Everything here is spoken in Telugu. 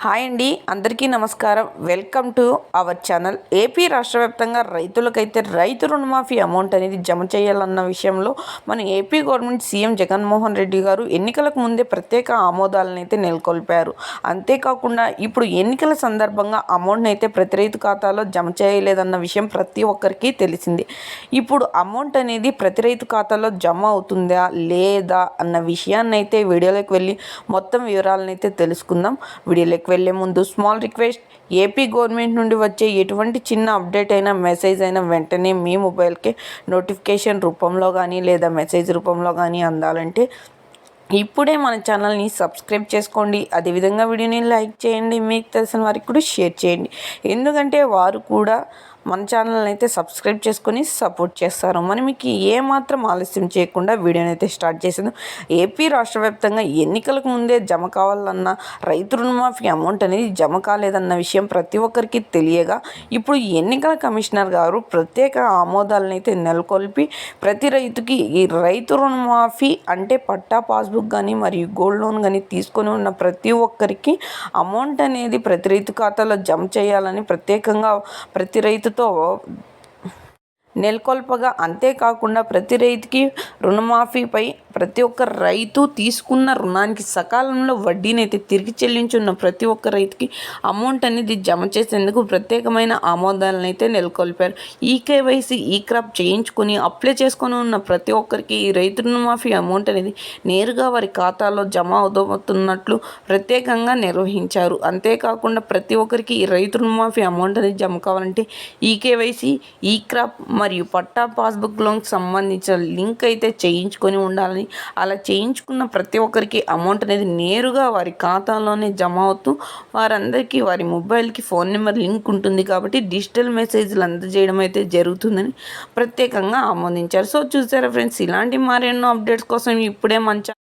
హాయ్ అండి, అందరికీ నమస్కారం. Welcome to our channel. AP రాష్ట్ర వ్యాప్తంగా రైతులకైతే రైతు రుణమాఫీ అమౌంట్ అనేది జమ చేయాలన్న విషయంలో మన AP government CM Jaganmohan Reddy గారు ఎన్నికలకు ముందే ప్రత్యేక ఆమోదాలను అయితే నెలకొల్పారు. అంతేకాకుండా ఇప్పుడు ఎన్నికల సందర్భంగా అమౌంట్ని అయితే ప్రతి రైతు ఖాతాలో జమ చేయలేదన్న విషయం ప్రతి ఒక్కరికి తెలిసింది. ఇప్పుడు అమౌంట్ అనేది ప్రతి రైతు ఖాతాలో జమ అవుతుందా లేదా అన్న విషయాన్ని అయితే వీడియోలోకి వెళ్ళి మొత్తం వివరాలను అయితే తెలుసుకుందాం. వీడియోలోకి వెళ్ళే ముందు స్మాల్ రిక్వెస్ట్, ఏపీ గవర్నమెంట్ నుండి వచ్చే ఎటువంటి చిన్న అప్డేట్ అయినా మెసేజ్ అయినా వెంటనే మీ మొబైల్కి నోటిఫికేషన్ రూపంలో కానీ లేదా మెసేజ్ రూపంలో కానీ అందాలంటే ఇప్పుడే మన ఛానల్ని సబ్స్క్రైబ్ చేసుకోండి. అదేవిధంగా వీడియోని లైక్ చేయండి, మీకు తెలిసిన వారికి కూడా షేర్ చేయండి. ఎందుకంటే వారు కూడా మన ఛానల్ని అయితే సబ్స్క్రైబ్ చేసుకొని సపోర్ట్ చేస్తారు. మనం మీకు ఏమాత్రం ఆలస్యం చేయకుండా వీడియోని అయితే స్టార్ట్ చేసాను. ఏపీ రాష్ట్ర వ్యాప్తంగా ఎన్నికలకు ముందే జమ కావాలన్న రైతు రుణమాఫీ అమౌంట్ అనేది జమ కాలేదన్న విషయం ప్రతి ఒక్కరికి తెలియగా ఇప్పుడు ఎన్నికల కమిషనర్ గారు ప్రత్యేక ఆమోదాలను అయితే నెలకొల్పి ప్రతి రైతుకి ఈ రైతు రుణమాఫీ అంటే పట్టా పాస్బుక్ కానీ మరియు గోల్డ్ లోన్ కానీ తీసుకొని ఉన్న ప్రతి ఒక్కరికి అమౌంట్ అనేది ప్రతి రైతు ఖాతాలో జమ చేయాలని ప్రత్యేకంగా ప్రతి రైతుతో నెలకొల్పగా, అంతేకాకుండా ప్రతి రైతుకి రుణమాఫీపై ప్రతి ఒక్క రైతు తీసుకున్న రుణానికి సకాలంలో వడ్డీని అయితే తిరిగి చెల్లించున్న ప్రతి ఒక్క రైతుకి అమౌంట్ అనేది జమ చేసేందుకు ప్రత్యేకమైన ఆమోదాలను అయితే నెలకొల్పారు. ఈకేవైసీ ఈ క్రాప్ చేయించుకొని అప్లై చేసుకొని ఉన్న ప్రతి ఒక్కరికి ఈ రైతు రుణమాఫీ అమౌంట్ అనేది నేరుగా వారి ఖాతాలో జమ అవుతున్నట్లు ప్రత్యేకంగా నిర్వహించారు. అంతేకాకుండా ప్రతి ఒక్కరికి ఈ రైతు రుణమాఫీ అమౌంట్ అనేది జమ కావాలంటే ఈకేవైసీ ఈ క్రాప్ మరియు పట్టా పాస్బుక్ లోన్కి సంబంధించిన లింక్ అయితే చేయించుకొని ఉండాలని, అలా చేయించుకున్న ప్రతి ఒక్కరికి అమౌంట్ అనేది నేరుగా వారి ఖాతాలోనే జమ అవుతూ వారందరికీ వారి మొబైల్కి ఫోన్ నెంబర్ లింక్ ఉంటుంది కాబట్టి డిజిటల్ మెసేజ్లు అందజేయడం అయితే జరుగుతుందని ప్రత్యేకంగా ఆమోదించారు. సో చూసారా ఫ్రెండ్స్, ఇలాంటి మరెన్నో అప్డేట్స్ కోసం ఇప్పుడే మంచి